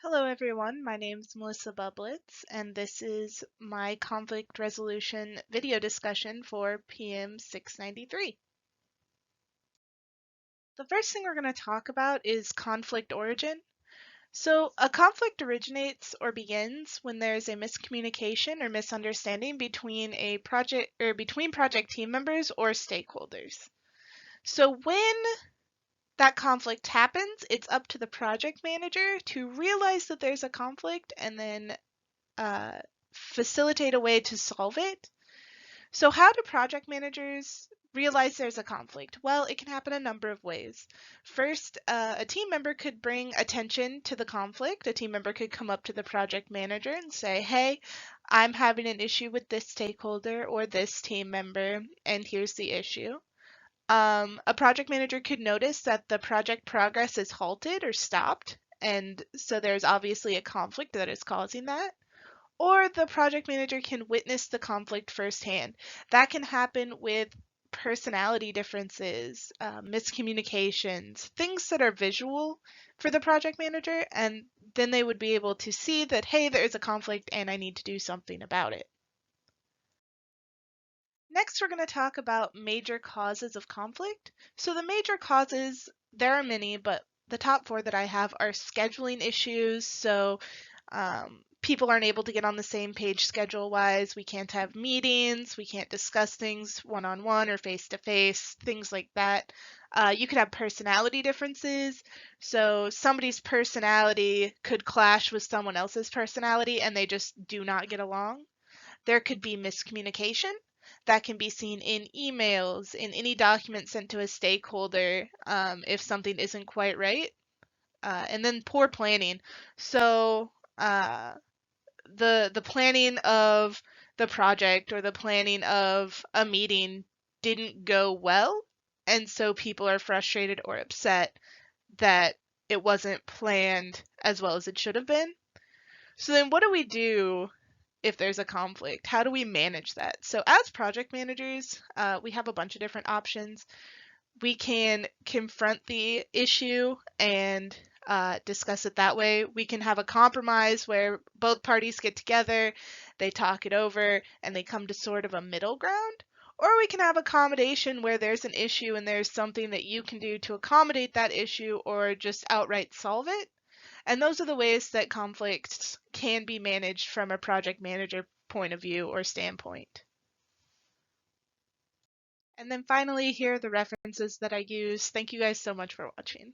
Hello everyone, my name is Melissa Bublitz, and this is my conflict resolution video discussion for PM 693. The first thing we're going to talk about is conflict origin. So a conflict originates or begins when there's a miscommunication or misunderstanding between between project team members or stakeholders. So when that conflict happens, it's up to the project manager to realize that there's a conflict and then uh, facilitate a way to solve it. So how do project managers realize there's a conflict? Well, it can happen a number of ways. First, a team member could bring attention to the conflict. A team member could come up to the project manager and say, hey, I'm having an issue with this stakeholder or this team member, and here's the issue. A project manager could notice that the project progress is halted or stopped, and so there's obviously a conflict that is causing that. Or the project manager can witness the conflict firsthand. That can happen with personality differences, miscommunications, things that are visual for the project manager, and then they would be able to see that, hey, there's a conflict and I need to do something about it. Next, we're going to talk about major causes of conflict. So the major causes, there are many, but the top four that I have are scheduling issues. So people aren't able to get on the same page schedule-wise. We can't have meetings. We can't discuss things one-on-one or face-to-face, things like that. You could have personality differences. So somebody's personality could clash with someone else's personality and they just do not get along. There could be miscommunication. That can be seen in emails, in any document sent to a stakeholder if something isn't quite right. And then poor planning. So the planning of the project or the planning of a meeting didn't go well, and so people are frustrated or upset that it wasn't planned as well as it should have been. So then what do we do if there's a conflict? How do we manage that? So as project managers, we have a bunch of different options. We can confront the issue and discuss it that way. We can have a compromise where both parties get together, they talk it over, and they come to sort of a middle ground. Or we can have accommodation where there's an issue and there's something that you can do to accommodate that issue or just outright solve it. And those are the ways that conflicts can be managed from a project manager point of view or standpoint. And then finally, here are the references that I use. Thank you guys so much for watching.